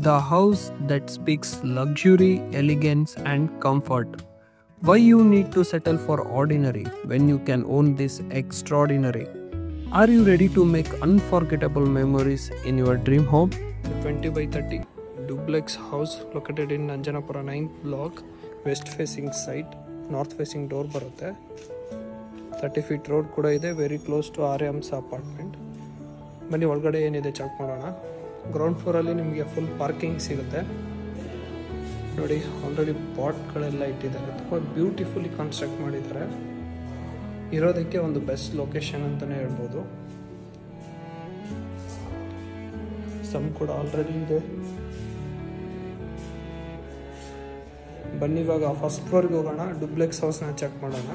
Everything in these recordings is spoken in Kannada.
The house that speaks luxury, elegance, and comfort. Why you need to settle for ordinary when you can own this extraordinary? Are you ready to make unforgettable memories in your dream home? The 20 by 30 duplex house located in Nanjanapura 9th block, west facing site, north facing door ಬರುತ್ತೆ. 30 feet road ಕೂಡ ಇದೆ, ವೆರಿ ಕ್ಲೋಸ್ ಟು ಆರ್ಯಮ್ಸ್ ಅಪಾರ್ಟ್ಮೆಂಟ್. ಬನ್ನಿ ಒಳಗಡೆ ಏನಿದೆ ಚೆಕ್ ಮಾಡೋಣ. ಗ್ರೌಂಡ್ ಫ್ಲೋರಲ್ಲಿ ನಿಮಗೆ ಫುಲ್ ಪಾರ್ಕಿಂಗ್ ಸಿಗುತ್ತೆ. ನೋಡಿ ಆಲ್ರೆಡಿ ಪಾಟ್ಗಳೆಲ್ಲ ಇಟ್ಟಿದ್ದಾರೆ, ತುಂಬ ಬ್ಯೂಟಿಫುಲಿ ಕನ್ಸ್ಟ್ರಕ್ಟ್ ಮಾಡಿದ್ದಾರೆ. ಇರೋದಕ್ಕೆ ಒಂದು ಬೆಸ್ಟ್ ಲೊಕೇಶನ್ ಅಂತಲೇ ಹೇಳ್ಬೋದು. ಸಮ್ ಕೂಡ ಆಲ್ರೆಡಿ ಇದೆ. ಬನ್ನಿ ಇವಾಗ ಫಸ್ಟ್ ಫ್ಲೋರ್ಗೆ ಹೋಗೋಣ, ಡುಪ್ಲೆಕ್ಸ್ ಹೌಸ್ನ ಚೆಕ್ ಮಾಡೋಣ.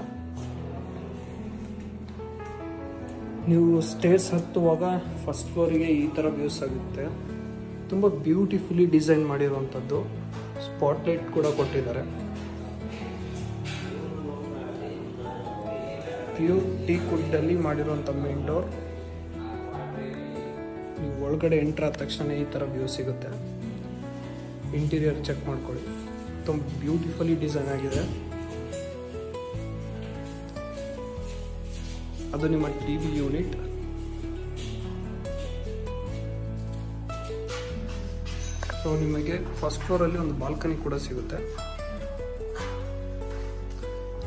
ನೀವು ಸ್ಟೇರ್ಸ್ ಹತ್ತುವಾಗ ಫಸ್ಟ್ ಫ್ಲೋರಿಗೆ ಈ ಥರ ವ್ಯೂಸ್ ಆಗುತ್ತೆ. ತುಂಬ ಬ್ಯೂಟಿಫುಲಿ ಡಿಸೈನ್ ಮಾಡಿರುವಂಥದ್ದು. ಸ್ಪಾಟ್ಲೈಟ್ ಕೂಡ ಕೊಟ್ಟಿದ್ದಾರೆ. ಪ್ಯೂರ್ ಟೀ ಕುಡ್ಡಲ್ಲಿ ಮಾಡಿರುವಂಥ ಮೇನ್ ಡೋರ್. ನೀವು ಒಳಗಡೆ ಎಂಟ್ರ್ ಆದ ತಕ್ಷಣ ಈ ಥರ ವ್ಯೂ ಸಿಗುತ್ತೆ. ಇಂಟೀರಿಯರ್ ಚೆಕ್ ಮಾಡ್ಕೊಳ್ಳಿ, ತುಂಬ ಬ್ಯೂಟಿಫುಲಿ ಡಿಸೈನ್ ಆಗಿದೆ. ಅದು ನಿಮ್ಮ ಟಿವಿ ಯೂನಿಟ್. ಸೊ ನಿಮಗೆ ಫಸ್ಟ್ ಫ್ಲೋರಲ್ಲಿ ಒಂದು ಬಾಲ್ಕನಿ ಕೂಡ ಸಿಗುತ್ತೆ.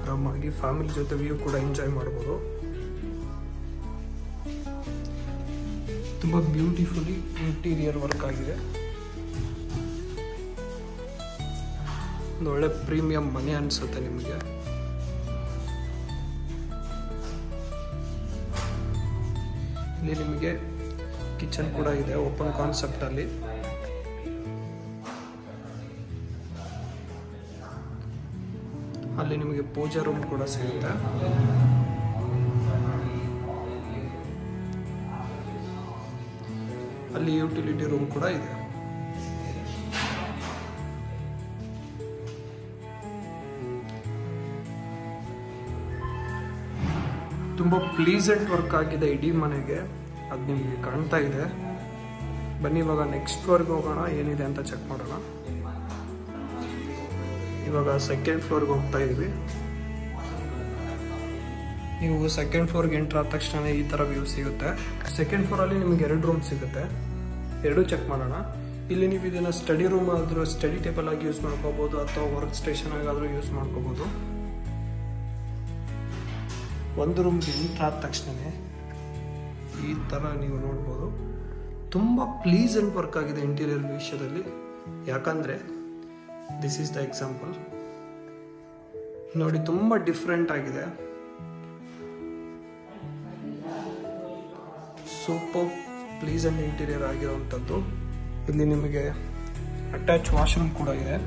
ಆರಾಮಾಗಿ ಫ್ಯಾಮಿಲಿ ಜೊತೆ ವ್ಯೂ ಕೂಡ ಎಂಜಾಯ್ ಮಾಡ್ಬೋದು. ತುಂಬ ಬ್ಯೂಟಿಫುಲಿ ಇಂಟೀರಿಯರ್ ವರ್ಕ್ ಆಗಿದೆ. ಒಂದು ಒಳ್ಳೆ ಪ್ರೀಮಿಯಂ ಮನೆ ಅನಿಸುತ್ತೆ ನಿಮಗೆ. ಇಲ್ಲಿ ನಿಮಗೆ ಕಿಚನ್ ಕೂಡ ಇದೆ, ಓಪನ್ ಕಾನ್ಸೆಪ್ಟ್ ಅಲ್ಲಿ. ಅಲ್ಲಿ ನಿಮಗೆ ಪೂಜಾ ರೂಮ್ ಕೂಡ ಸಿಗುತ್ತೆ. ಅಲ್ಲಿ ಯುಟಿಲಿಟಿ ರೂಮ್ ಕೂಡ ಇದೆ. ತುಂಬ ಪ್ಲೀಸೆಂಟ್ ವರ್ಕ್ ಆಗಿದೆ ಇಡೀ ಮನೆಗೆ, ಅದು ನಿಮಗೆ ಕಾಣ್ತಾ ಇದೆ. ಬನ್ನಿ ಇವಾಗ ನೆಕ್ಸ್ಟ್ ಫ್ಲೋರ್ಗೆ ಹೋಗೋಣ, ಏನಿದೆ ಅಂತ ಚೆಕ್ ಮಾಡೋಣ. ಇವಾಗ ಸೆಕೆಂಡ್ ಫ್ಲೋರ್ಗೆ ಹೋಗ್ತಾ ಇದ್ವಿ. ನೀವು ಸೆಕೆಂಡ್ ಫ್ಲೋರ್ಗೆ ಎಂಟ್ರ್ ಆದ ತಕ್ಷಣ ಈ ಥರ ವ್ಯೂ ಸಿಗುತ್ತೆ. ಸೆಕೆಂಡ್ ಫ್ಲೋರಲ್ಲಿ ನಿಮಗೆ 2 ರೂಮ್ ಸಿಗುತ್ತೆ, 2 ಚೆಕ್ ಮಾಡೋಣ. ಇಲ್ಲಿ ನೀವು ಇದನ್ನು ಸ್ಟಡಿ ರೂಮ್ ಆದರೂ ಸ್ಟಡಿ ಟೇಬಲ್ ಆಗಿ ಯೂಸ್ ಮಾಡ್ಕೋಬೋದು, ಅಥವಾ ವರ್ಕ್ ಸ್ಟೇಷನ್ ಆಗಾದರೂ ಯೂಸ್ ಮಾಡ್ಕೋಬೋದು. ಒಂದು ರೂಮ್ಗೆ ಎಂಟ್ರ್ ಆದ ತಕ್ಷಣ ಈ ಥರ ನೀವು ನೋಡ್ಬೋದು. ತುಂಬ ಪ್ಲೀಸೆಂಟ್ ವರ್ಕ್ ಆಗಿದೆ ಇಂಟೀರಿಯರ್ ವಿಷಯದಲ್ಲಿ. ಯಾಕಂದರೆ ದಿಸ್ ಈಸ್ ದ ಎಕ್ಸಾಂಪಲ್. ನೋಡಿ ತುಂಬ ಡಿಫ್ರೆಂಟ್ ಆಗಿದೆ. ಸೂಪರ್ ಪ್ಲೀಸೆಂಟ್ ಇಂಟೀರಿಯರ್ ಆಗಿರುವಂಥದ್ದು. ಇಲ್ಲಿ ನಿಮಗೆ ಅಟ್ಯಾಚ್ ವಾಶ್ರೂಮ್ ಕೂಡ ಇದೆ.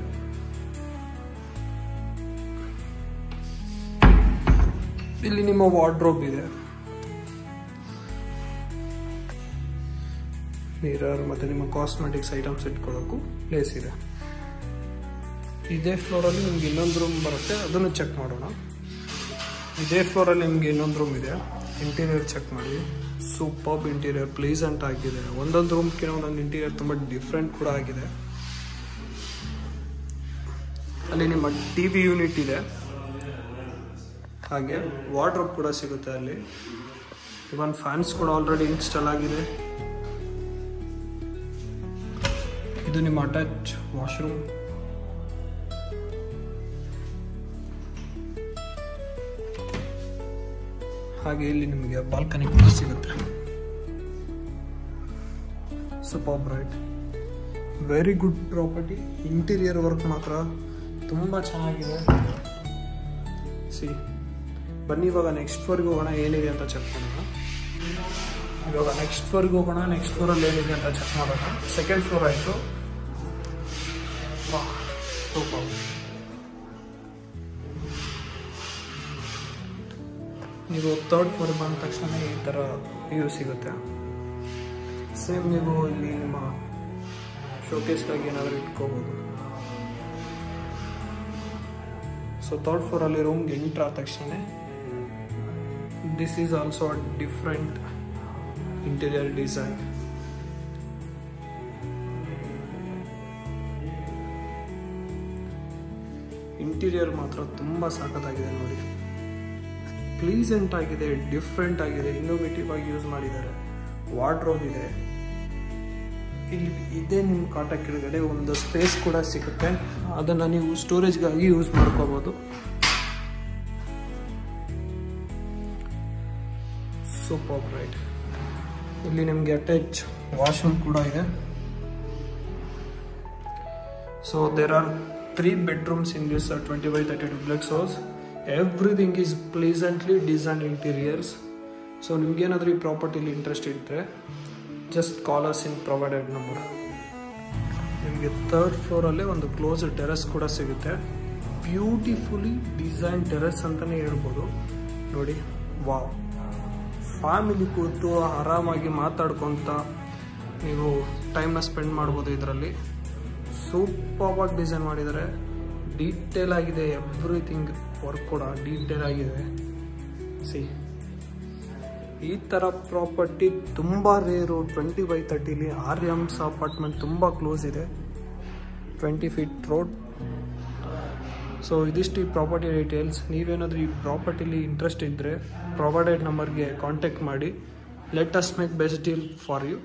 ಇಲ್ಲಿ ನಿಮ್ಮ ವಾರ್ಡ್ರೋಬ್ ಇದೆ, ಮಿರರ್ ಮತ್ತು ನಿಮ್ಮ ಕಾಸ್ಮೆಟಿಕ್ಸ್ ಐಟಮ್ಸ್ ಇಟ್ಕೊಳ್ಳೋಕ್ಕೂ ಪ್ಲೇಸ್ ಇದೆ. ಇದೇ ಫ್ಲೋರಲ್ಲಿ ನಿಮ್ಗೆ ಇನ್ನೊಂದು ರೂಮ್ ಬರುತ್ತೆ, ಅದನ್ನು ಚೆಕ್ ಮಾಡೋಣ. ಇದೇ ಫ್ಲೋರಲ್ಲಿ ನಿಮಗೆ ಇನ್ನೊಂದು ರೂಮ್ ಇದೆ. ಇಂಟೀರಿಯರ್ ಚೆಕ್ ಮಾಡಿ, ಸೂಪರ್ಬ್ ಇಂಟೀರಿಯರ್, ಪ್ಲೀಸೆಂಟ್ ಆಗಿದೆ. ಒಂದೊಂದು ರೂಮ್ಗಿಂತ ಒಂದೊಂದು ಇಂಟೀರಿಯರ್ ತುಂಬ ಡಿಫ್ರೆಂಟ್ ಕೂಡ ಆಗಿದೆ. ಅಲ್ಲಿ ನಿಮ್ಮ ಟಿವಿ ಯೂನಿಟ್ ಇದೆ, ಹಾಗೆ ವಾರ್ಡ್ರೋಬ್ ಕೂಡ ಸಿಗುತ್ತೆ. ಅಲ್ಲಿ ಇವನ್ ಫ್ಯಾನ್ಸ್ ಕೂಡ ಆಲ್ರೆಡಿ ಇನ್ಸ್ಟಾಲ್ ಆಗಿದೆ. ಇದು ನಿಮ್ಮ ಅಟ್ಯಾಚ್ ವಾಶ್ರೂಮ್. ಹಾಗೆ ಇಲ್ಲಿ ನಿಮಗೆ ಬಾಲ್ಕನಿ ಕೂಡ ಸಿಗುತ್ತೆ. Super bright, very good property. Interior work ಮಾತ್ರ ತುಂಬ ಚೆನ್ನಾಗಿದೆ. ಬನ್ನಿ ಇವಾಗ ನೆಕ್ಸ್ಟ್ ಫ್ಲೋರ್ಗೆ ಹೋಗೋಣ, ಏನಿದೆ ಅಂತ ಚೆಕ್ ಮಾಡೋಣ. ಇವಾಗ ನೆಕ್ಸ್ಟ್ ಫ್ಲೋರ್ಗೆ ಹೋಗೋಣ. ನೆಕ್ಸ್ಟ್ ಫ್ಲೋರಲ್ಲಿ ಏನಿದೆ ಅಂತ ಚೆಕ್ ಮಾಡೋಣ. ಸೆಕೆಂಡ್ ಫ್ಲೋರ್ ಆಯಿತು. ಸೂಪರ್. ನೀವು ಥರ್ಡ್ ಫ್ಲೋರ್ ಬಂದ ತಕ್ಷಣ ಈ ಥರ ವ್ಯೂ ಸಿಗುತ್ತೆ. ಸೇಮ್ ನೀವು ಇಲ್ಲಿ ನಿಮ್ಮ ಶೋಕೇಸ್ಗಾಗಿ ಏನಾದರೂ ಇಟ್ಕೋಬೋದು. ಸೊ ಥರ್ಡ್ ಫ್ಲೋರಲ್ಲಿ ರೂಮ್ಗೆ ಎಂಟ್ರ್ ಆದ ತಕ್ಷಣ this is also a different interior design. Interior ಮಾತ್ರ ತುಂಬ ಸಖತ್ತಾಗಿದೆ ನೋಡಿ. ಪ್ಲೀಸೆಂಟ್ ಆಗಿದೆ, ಡಿಫ್ರೆಂಟ್ ಆಗಿದೆ, ಇನ್ನೋವೇಟಿವ್ ಆಗಿ ಯೂಸ್ ಮಾಡಿದ್ದಾರೆ. ವಾರ್ಡ್ರೋಬ್ ಇದೆ ಇಲ್ಲಿ. ಇದೇ ನಿಮ್ಮ ಕಾಟ ಕೆಳಗಡೆ ಒಂದು ಸ್ಪೇಸ್ ಕೂಡ ಸಿಗುತ್ತೆ, ಅದನ್ನು ನೀವು ಸ್ಟೋರೇಜ್ಗಾಗಿ ಯೂಸ್ ಮಾಡ್ಕೋಬೋದು. Super right. ಇಲ್ಲಿ ನಿಮಗೆ ಅಟ್ಯಾಚ್ ವಾಶ್ರೂಮ್ ಕೂಡ ಇದೆ. So there are 3 bedrooms in this 20x30 duplex house. Everything is pleasantly designed interiors. So ನಿಮ್ಗೇನಾದರೂ ಈ ಪ್ರಾಪರ್ಟಿಲಿ ಇಂಟ್ರೆಸ್ಟ್ ಇದ್ದರೆ just call us in provided number. ನಿಮಗೆ 3rd ಫ್ಲೋರಲ್ಲೇ ಒಂದು ಕ್ಲೋಸ್ಡ್ ಟೆರೆಸ್ ಕೂಡ ಸಿಗುತ್ತೆ. ಬ್ಯೂಟಿಫುಲಿ ಡಿಸೈನ್ ಟೆರೆಸ್ ಅಂತಲೇ ಹೇಳ್ಬೋದು ನೋಡಿ. ವಾವ್, ಫ್ಯಾಮಿಲಿ ಕೂತು ಆರಾಮಾಗಿ ಮಾತಾಡ್ಕೊತ ನೀವು ಟೈಮ್ನ ಸ್ಪೆಂಡ್ ಮಾಡ್ಬೋದು ಇದರಲ್ಲಿ. ಸೂಪರ್ವಾಗಿ ಡಿಸೈನ್ ಮಾಡಿದ್ದಾರೆ, ಡೀಟೇಲ್ ಆಗಿದೆ, ಎವ್ರಿಥಿಂಗ್ ವರ್ಕ್ ಕೂಡ ಡೀಟೇಲ್ ಆಗಿದೆ. ಈ ಥರ ಪ್ರಾಪರ್ಟಿ ತುಂಬ ರೇರು. 20x30ಲಿ ಆರ್ಯಮ್ಸ್ ಅಪಾರ್ಟ್ಮೆಂಟ್ ತುಂಬ ಕ್ಲೋಸ್ ಇದೆ, 20 feet ರೋಡ್. ಸೊ ಇದಿಷ್ಟು ಈ ಪ್ರಾಪರ್ಟಿ ಡೀಟೇಲ್ಸ್. ನೀವೇನಾದರೂ ಈ ಪ್ರಾಪರ್ಟಿಲಿ ಇಂಟ್ರೆಸ್ಟ್ ಇದ್ದರೆ ಪ್ರೊವೈಡೆಡ್ ನಂಬರ್ಗೆ ಕಾಂಟ್ಯಾಕ್ಟ್ ಮಾಡಿ. Let us make best deal for you.